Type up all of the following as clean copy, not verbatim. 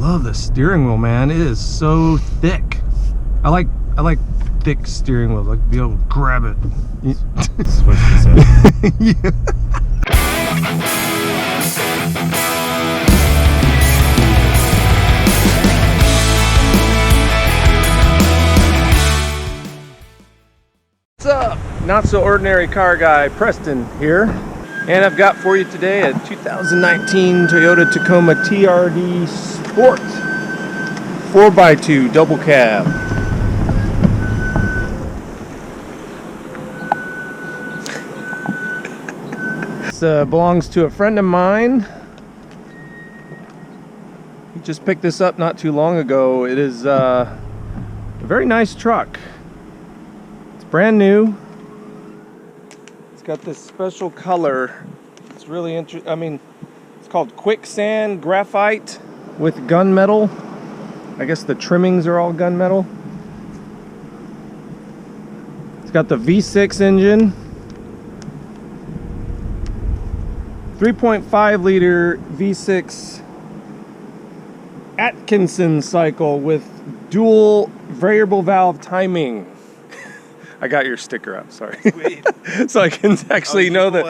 love the steering wheel, man. It is so thick. I like thick steering wheels. I like to be able to grab it. Switch this up. Yeah. What's up? Not so ordinary car guy Preston here, and I've got for you today a 2019 Toyota Tacoma TRD Sport 4x2 double cab. This belongs to a friend of mine. He just picked this up not too long ago. It is a very nice truck. Brand new. It's got this special color. It's really interesting. I mean, it's called quicksand graphite with gunmetal. I guess the trimmings are all gunmetal. It's got the V6 engine, 3.5 liter V6 Atkinson cycle with dual variable valve timing. I got your sticker out, sorry. Sweet. So I can actually know that.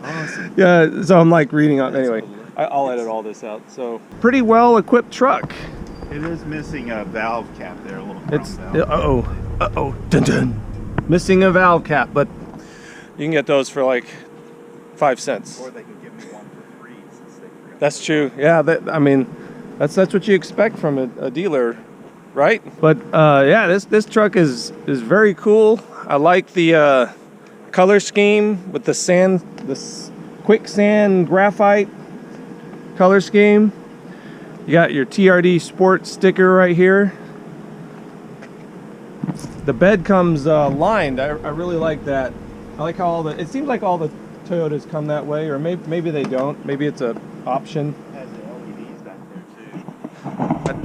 Awesome. Yeah, so I'm like reading on. That's Anyway, cool. I'll edit all this out. So, pretty well equipped truck. It is missing a valve cap there, a little It's, valve. dun dun. Missing a valve cap, but you can get those for like 5 cents. Or they could give me one for free since they forgot. That's true. Yeah, I mean, that's what you expect from a dealer. Right, but yeah, this truck is very cool. I like the color scheme with the quicksand graphite color scheme. You got your TRD Sport sticker right here. The bed comes lined. I really like that. I like how it seems like all the Toyotas come that way, or maybe they don't. Maybe it's an option.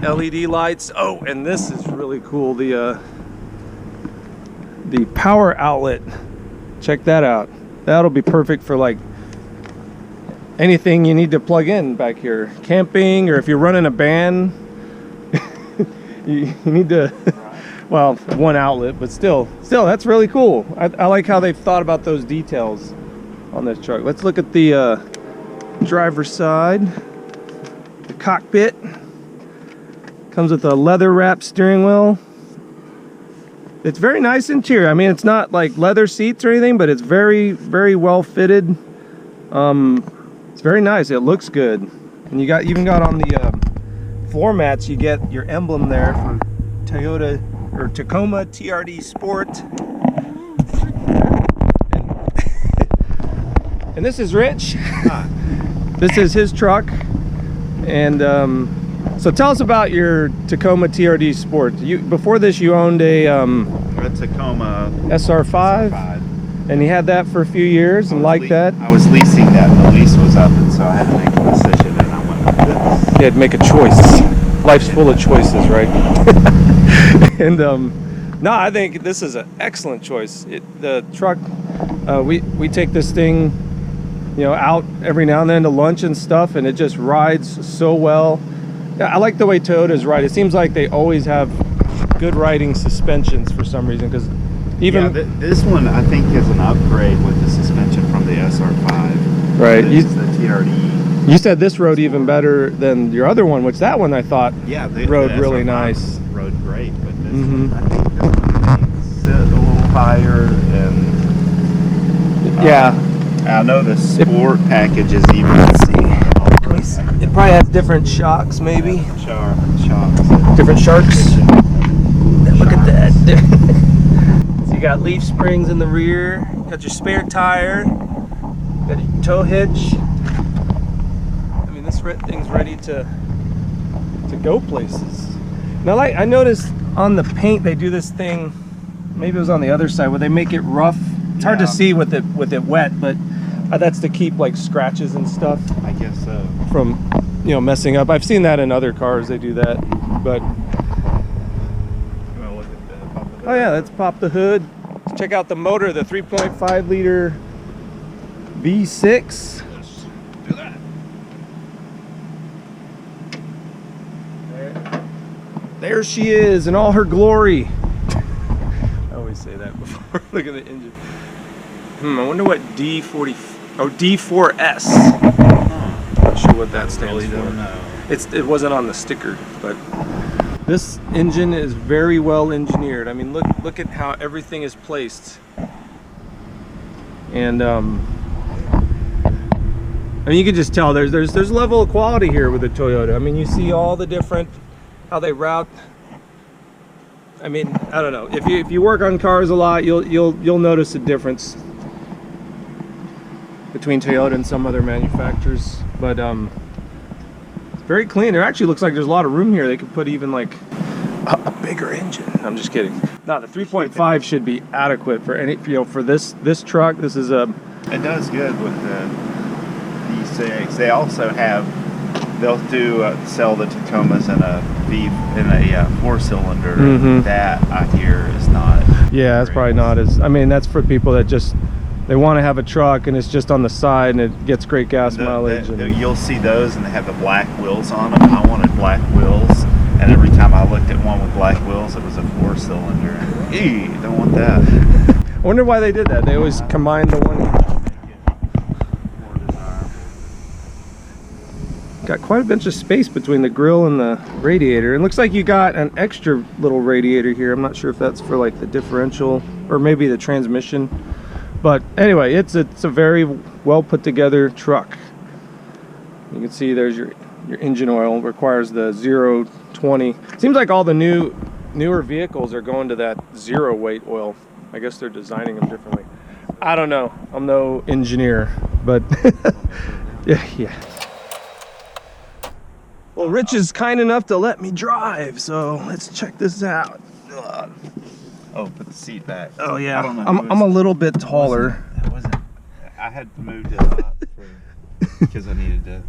LED lights. Oh, and this is really cool. The power outlet. Check that out. That'll be perfect for like anything you need to plug in back here. Camping, or if you're running a band, you need to. Well, one outlet, but still, that's really cool. I like how they've thought about those details on this truck. Let's look at the driver's side. The cockpit. Comes with a leather wrapped steering wheel. It's very nice interior. I mean, it's not like leather seats or anything, but it's very, very well fitted. It's very nice. It looks good. And you even got on the floor mats, you get your emblem there for Toyota or Tacoma TRD Sport. And this is Rich. Hi. This is his truck. And so tell us about your Tacoma TRD Sport. Before this, you owned a Tacoma SR5, and you had that for a few years and liked that. I was leasing that, and the lease was up, and so I had to make a decision, and I went with this. You had to make a choice. Life's full of choices, right? And no, I think this is an excellent choice. The truck, we take this thing, out every now and then to lunch and stuff, and it just rides so well. Yeah, I like the way Toyotas ride. It seems like they always have good riding suspensions for some reason. Because even this one, I think, is an upgrade with the suspension from the SR5. Right. The TRD. You said this rode even better than your other one, which that one I thought rode the really SR5 nice. Rode great, but this one, I think this one sit a little higher, and yeah. I know the Sport package is even. It probably has different shocks, maybe. Shocks. Different sharks. Look at that. So you got leaf springs in the rear. Got your spare tire. Got your tow hitch. I mean, this thing's ready to go places. Now, I noticed on the paint they do this thing. Maybe it was on the other side where they make it rough. It's hard to see with it wet, but that's to keep like scratches and stuff. I guess so. From messing up. I've seen that in other cars. They do that, but. You want to look at the pop the hood? Oh yeah, let's pop the hood. Let's check out the motor, the 3.5 liter V6. Let's do that. There she is in all her glory. I always say that before. Look at the engine. I wonder what D4S. Not sure what that stands for. Don't know. It wasn't on the sticker, but this engine is very well engineered. I mean, look at how everything is placed. And I mean, you can just tell there's a level of quality here with the Toyota. I mean, you see all the different how they route. I mean, I don't know. If you work on cars a lot, you'll notice a difference between Toyota and some other manufacturers. But it's very clean. It actually looks like there's a lot of room here. They could put even like a bigger engine. I'm just kidding. No, the 3.5 should be adequate for any, for this truck. This is a. It does good with the V6. They also have. They'll sell the Tacomas in a 4-cylinder. Mhm. That I hear is not. Yeah, that's probably not as. I mean, that's for people that just they want to have a truck and it's just on the side and it gets great gas mileage. You'll see those and they have the black wheels on them. I wanted black wheels, and every time I looked at one with black wheels, it was a 4-cylinder. Eee, don't want that. I wonder why they did that. They always combined the one. Got quite a bunch of space between the grille and the radiator. It looks like you got an extra little radiator here. I'm not sure if that's for like the differential or maybe the transmission. But anyway, it's a very well put together truck. You can see there's your engine oil. Requires the 0-20. Seems like all the newer vehicles are going to that 0 weight oil. I guess they're designing them differently. I don't know. I'm no engineer, but yeah. Well, Rich is kind enough to let me drive, so let's check this out. Oh, put the seat back. Oh yeah, I don't know. I'm a little bit taller. I had moved it up because I needed to.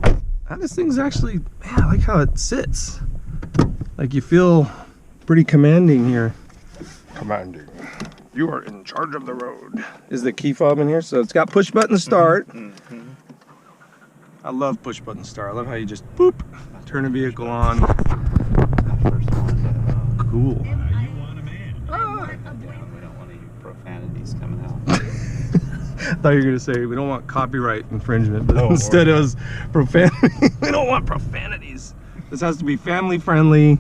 This thing's actually, man, I like how it sits. Like you feel pretty commanding here. Commanding. You are in charge of the road. Is the key fob in here? So it's got push button start. Mm-hmm. I love push button start. I love how you just boop, turn the vehicle on. Cool. We don't want any profanities coming out. I thought you were gonna say we don't want copyright infringement, but instead it was profanity. We don't want profanities. This has to be family friendly.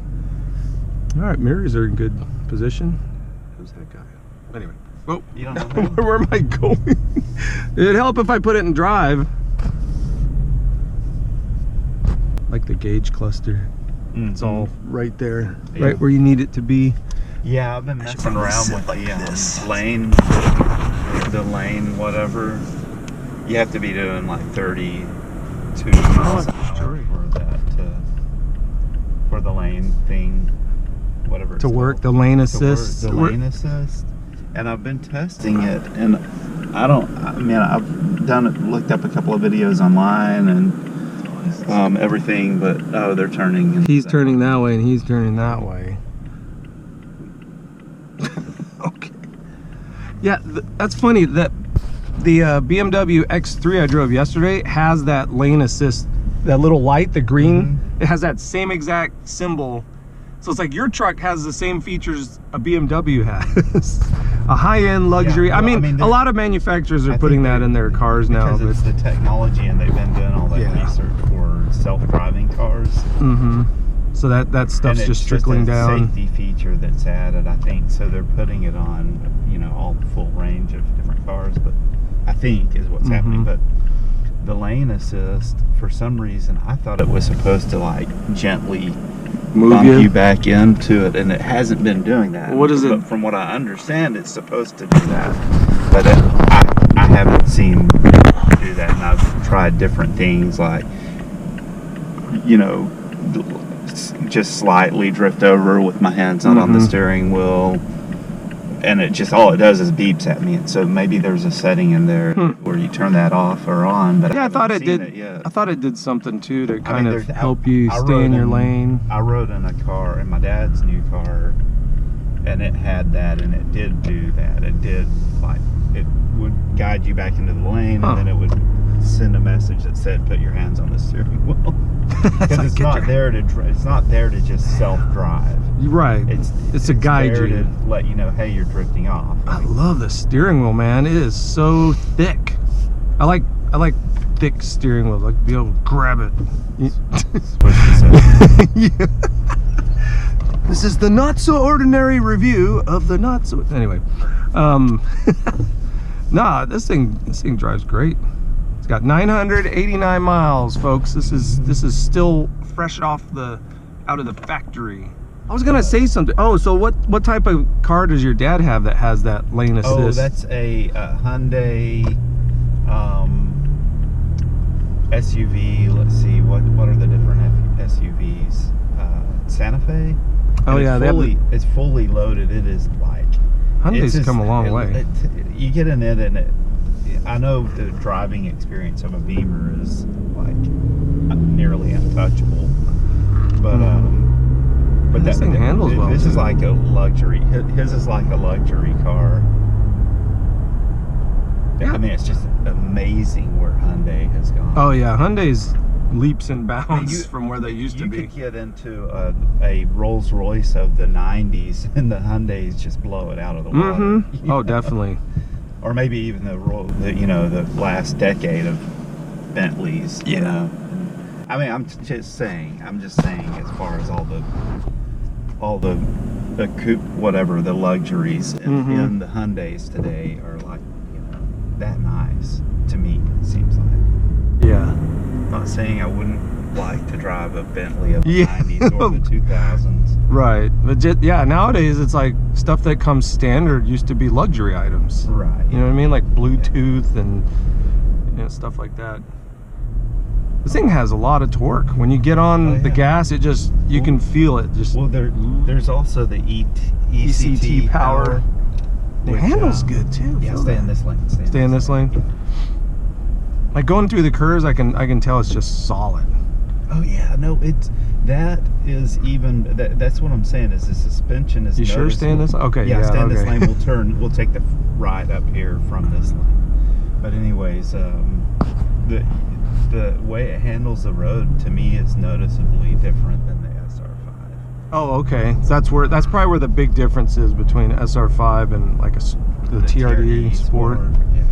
All right, mirrors are in good position. Who's that guy? Anyway, whoa. You don't know Where am I going? It'd help if I put it in drive. Like the gauge cluster. Mm-hmm. It's all right there, right where you need it to be. Yeah, I've been messing around with the lane, whatever. You have to be doing like 32 miles an hour for the lane thing, whatever. To work, the lane assist. The lane assist. And I've been testing it, and I've looked up a couple of videos online and everything, but they're turning. He's turning that way and he's turning that way. Okay. Yeah, that's funny that the BMW X3 I drove yesterday has that lane assist, that little light, the green. Mm-hmm. It has that same exact symbol. So it's like your truck has the same features a BMW has. A high-end luxury. Yeah, well, I mean, a lot of manufacturers are putting that in their cars now. Because it's the technology, and they've been doing all that research for self-driving cars. Mm-hmm. So that stuff's just trickling down. It's just a safety feature that's added, I think. So they're putting it on, all the full range of different cars. But I think is what's happening. But the lane assist, for some reason, I thought it was supposed to like gently bump you back into it, and it hasn't been doing that. What is it? But from what I understand, it's supposed to do that. But I haven't seen it do that, and I've tried different things like, just slightly drift over with my hands not on the steering wheel, and it just, all it does is beeps at me. And so maybe there's a setting in there where you turn that off or on. But yeah, I thought it did. I thought it did something too to kind of help you stay in your lane. I rode in a car, in my dad's new car, and it had that, and it did do that. It did, like, it would guide you back into the lane, and then it would send a message that said, "Put your hands on the steering wheel." Because it's not there to it's not there to just self-drive. Right. It's a guide there you to let you know, hey, you're drifting off. I love the steering wheel, man. It is so thick. I like thick steering wheels. I like to be able to grab it. Yeah. This is the not so ordinary review of the not so. Anyway, nah, this thing drives great. It's got 989 miles, folks. This is still fresh out of the factory. I was gonna say something. Oh, so what type of car does your dad have that has that lane assist? Oh, that's a Hyundai SUV. Let's see, what are the different SUVs? Santa Fe. Oh yeah, it's fully loaded. It is like Hyundai's come a long way. You get in it, and I know the driving experience of a Beamer is like nearly untouchable, but this thing handles well. This is like a luxury. His is like a luxury car. Yeah. I mean, it's just amazing where Hyundai has gone. Oh yeah, Hyundai's leaps and bounds from where they used to be. You could get into a Rolls Royce of the 90s and the Hyundais just blow it out of the water. Mm-hmm. Oh, definitely. Or maybe even the last decade of Bentleys. Yeah. You know? I mean, I'm just saying as far as all the coupe, whatever, the luxuries in the Hyundais today are like, that nice to me, it seems like. Yeah. Not saying I wouldn't like to drive a Bentley of the 90s or the 2000s. Right. But nowadays it's like stuff that comes standard used to be luxury items. Right. You know what I mean? Like Bluetooth and stuff like that. This thing has a lot of torque. When you get on the gas, it just, you can feel it. Just there's also the ECT power. The handle's good too. Yeah, stay in this lane. Stay in this lane? Yeah. Like going through the curves, I can tell it's just solid. Oh yeah, no, that's what I'm saying is the suspension is. You sure stay in this? Okay, yeah, stay in this lane. We'll take the right up here from this lane. But anyways, the way it handles the road to me is noticeably different than the SR5. Oh, okay. So that's probably where the big difference is between SR5 and like the TRD Sport. Yeah.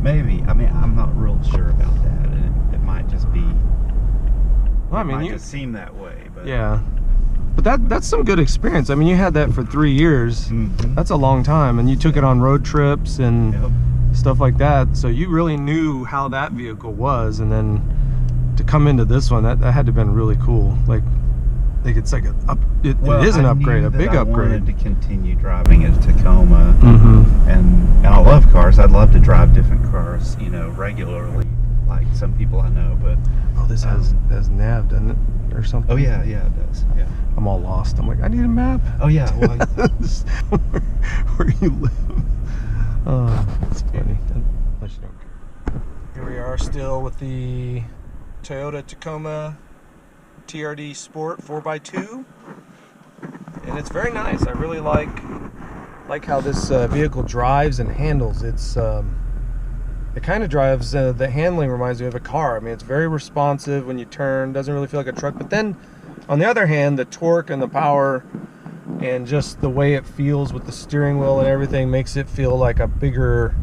Maybe. I mean, I'm not real sure about that. It might just be. Well, I mean, it might just seem that way. But yeah. But that's some good experience. I mean, you had that for 3 years. Mm-hmm. That's a long time, and you took it on road trips and stuff like that. So you really knew how that vehicle was, and then to come into this one, that had to have been really cool. Like it's like it is an upgrade, a big upgrade. I wanted to continue driving at Tacoma, mm-hmm. and I love cars. I'd love to drive different cars, regularly, like some people I know. But this has nav, doesn't it, or something? Oh yeah, it does. Yeah. I'm all lost. I'm like, I need a map. Oh yeah, well, where you live. Oh, that's funny. Unless you don't care. Here we are still with the Toyota Tacoma TRD Sport 4x2, and it's very nice. I really like how this vehicle drives and handles. It kind of drives, the handling reminds me of a car. I mean, it's very responsive when you turn, doesn't really feel like a truck. But then on the other hand, the torque and the power and just the way it feels with the steering wheel and everything makes it feel like a bigger,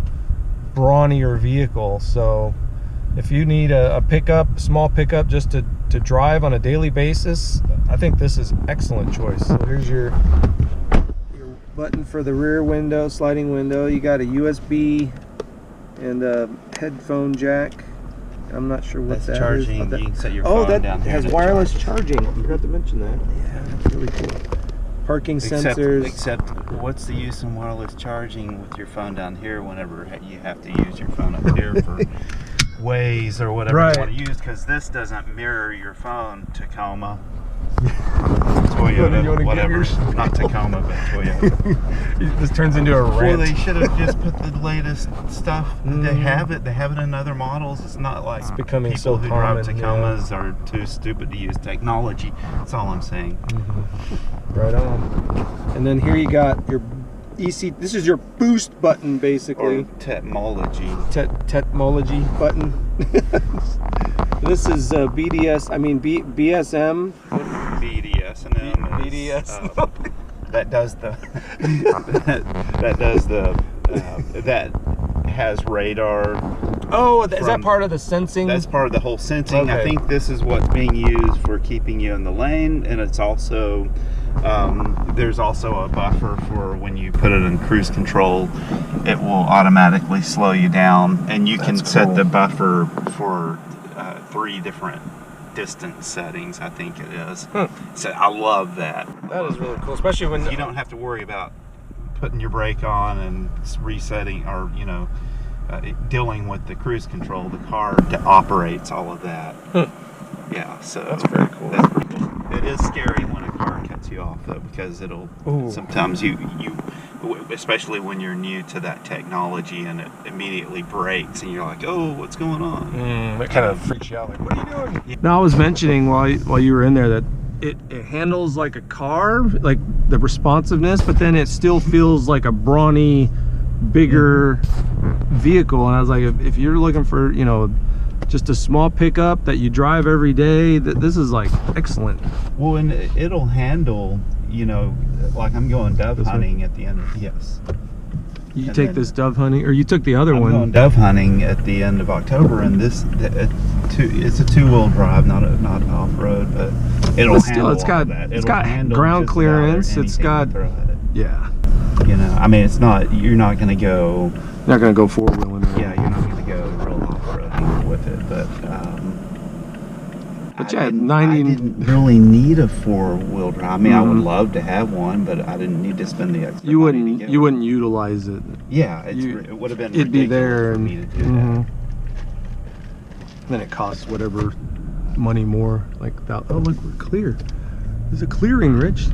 brawnier vehicle. So if you need a small pickup just to drive on a daily basis, I think this is an excellent choice. So here's your button for the rear window, sliding window. You got a USB and a headphone jack. I'm not sure what that charging. is. You can set your phone down here. Has wireless charging. I forgot to mention that. Yeah, that's really cool. Parking sensors. Except, what's the use in wireless charging with your phone down here whenever you have to use your phone up here for Waze or whatever you want to use? Because this doesn't mirror your phone, Tacoma. Toyota, whatever. Not Tacoma, but Toyota. This turns into a rant. Well, they should have just put the latest stuff. They have it. They have it in other models. It's not like it's becoming people so who common, drive Tacomas are too stupid to use technology. That's all I'm saying. Mm-hmm. Right on. And then here you got your this is your boost button, basically. Or Tetmology. Tetmology button. This is BDS. I mean BSM. BDSM. BDS. That does the that does the that has radar. Oh, is that part of the sensing? That's part of the whole sensing. Okay. I think this is what's being used for keeping you in the lane, and it's also there's also a buffer for when you put it in cruise control, it will automatically slow you down, and you can set the buffer for 3 different distance settings, I think it is. So I love that. That is really cool, especially when you don't have to worry about putting your brake on and resetting, or dealing with the cruise control. The car operates all of that. Yeah, so that's very cool. That's pretty cool. It is scary when a car cuts you off, though, because it'll sometimes you especially when you're new to that technology, and it immediately brakes, and you're like, oh, what's going on? It kind of freaks you out, like, what are you doing? Yeah. Now, I was mentioning while you were in there that it handles like a car, like the responsiveness, but then it still feels like a brawny, bigger vehicle. And I was like, if you're looking for, just a small pickup that you drive every day, this is like excellent. Well, and it'll handle, like I'm going dove hunting at the end of, yes. You take this dove hunting, or you took the other one? I'm going dove hunting at the end of October, and it's a 2-wheel drive, not off-road, but it'll handle it's got that. It's got ground clearance. It's got, yeah. I mean, it's not, you're not going to go. You're not going to go 4-wheeling. Yeah, you're not going to go real off-roading with it, but yeah, I didn't really need a 4-wheel drive. I mean, I would love to have one, but I didn't need to spend the extra money to get you wouldn't utilize it. Yeah, it would have been it'd be there for me to do that. Then it costs whatever money more. Like that. Oh, look, we're clear. There's a clearing, Rich.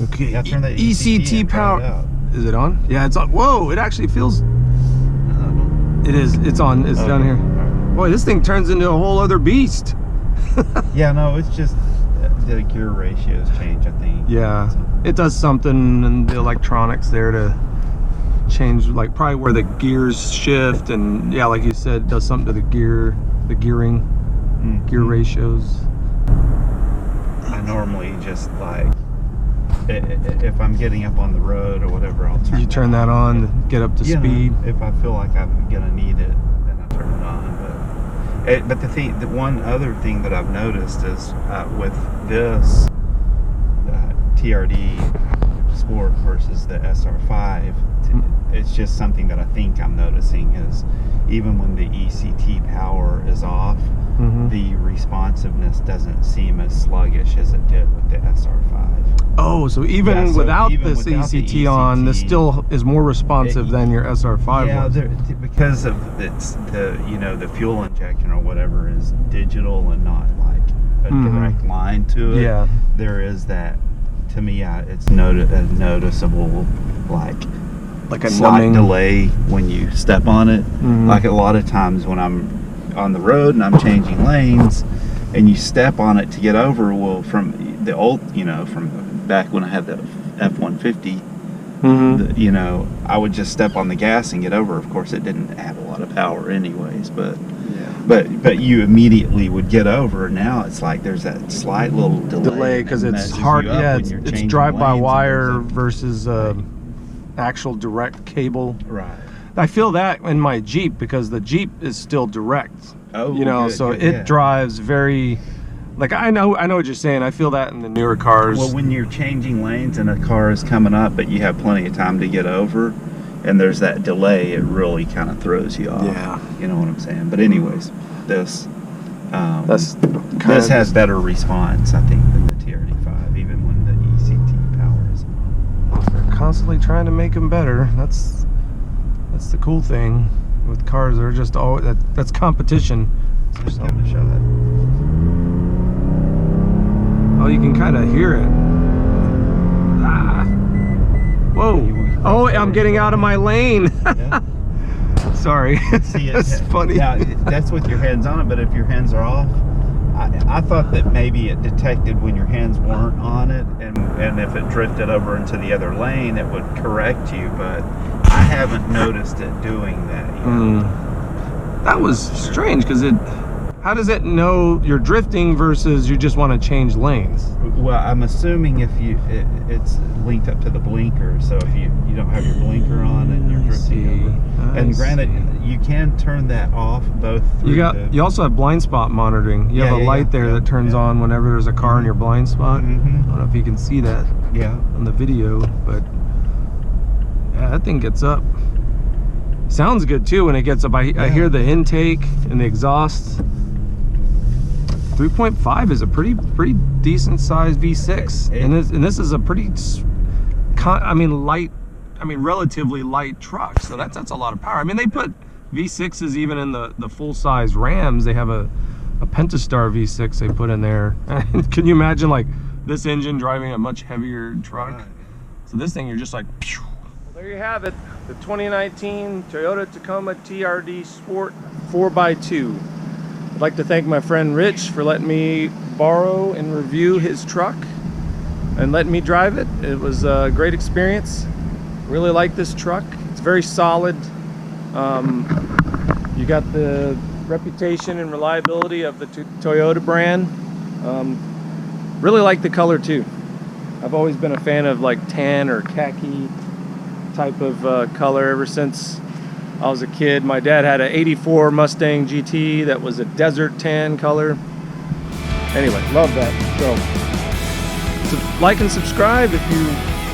Okay. Yeah, turn that ECT power. Is it on? Yeah, it's on. Whoa! It actually feels. It is. It's on. It's down here. Boy, this thing turns into a whole other beast. Yeah, no, it's just the gear ratios change, I think. Yeah, it does something in the electronics there to change, like probably where the gears shift, and yeah, like you said, it does something to the gearing, gear ratios. I normally just like, if I'm getting up on the road or whatever, I'll turn that on to get up to speed. If I feel like I'm gonna need it, then I turn it on. But the one other thing that I've noticed is with this TRD Sport versus the SR5, it's just something that I think I'm noticing is even when the ECT power is off, the responsiveness doesn't seem as sluggish as it did with the SR5. Oh, so even without this ECT on, this still is more responsive than your SR5 yeah, was. Because of the fuel injection or whatever is digital and not like a direct line to it. Yeah, there is that. To me, it's noticeable, like a slight numbing delay when you step on it. Like a lot of times when I'm on the road and I'm changing lanes, and you step on it to get over. Well, from the old, from back when I had the F-150, I would just step on the gas and get over. Of course, it didn't have a lot of power, anyways, but. But you immediately would get over. Now it's like there's that slight little delay because it's hard. Yeah, it's drive-by-wire versus actual direct cable. Right. I feel that in my Jeep because the Jeep is still direct. Oh, it drives very. Like I know what you're saying. I feel that in the newer cars. Well, when you're changing lanes and a car is coming up, but you have plenty of time to get over, and there's that delay, it really kind of throws you off. Yeah. You know what I'm saying? But anyways, this has better response, I think, than the TRD5, even when the ECT power is on. They're constantly trying to make them better. That's the cool thing with cars. They're just always that's competition. Just give it a shot. Oh, you can kind of hear it. Ah. Whoa. Oh, I'm getting out of my lane. Yeah. Sorry. See, it's funny. Yeah, that's with your hands on it, but if your hands are off, I thought that maybe it detected when your hands weren't on it, and if it drifted over into the other lane, it would correct you, but I haven't noticed it doing that yet. That was strange, because how does it know you're drifting versus you just want to change lanes? Well, I'm assuming if it's linked up to the blinker, so if you don't have your blinker on and you're drifting over. And granted, you can turn that off both through you also have blind spot monitoring. You have a light there that turns on whenever there's a car in your blind spot. I don't know if you can see that on the video, but yeah, that thing gets up. Sounds good too when it gets up. I hear the intake and the exhaust. 3.5 is a pretty decent sized V6, and this is a pretty, relatively light truck. So that's a lot of power. I mean, they put V6s even in the full size Rams. They have a Pentastar V6 they put in there. Can you imagine like this engine driving a much heavier truck? So this thing, you're just like, pew. Well, there you have it, the 2019 Toyota Tacoma TRD Sport 4x2. I'd like to thank my friend Rich for letting me borrow and review his truck and letting me drive it. It was a great experience. Really like this truck. It's very solid. You got the reputation and reliability of the Toyota brand. Really like the color too. I've always been a fan of like tan or khaki type of color ever since I was a kid. My dad had an 84 Mustang GT that was a desert tan color. Anyway, love that. So like and subscribe if you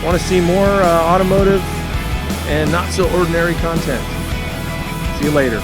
want to see more automotive and not so ordinary content. See you later.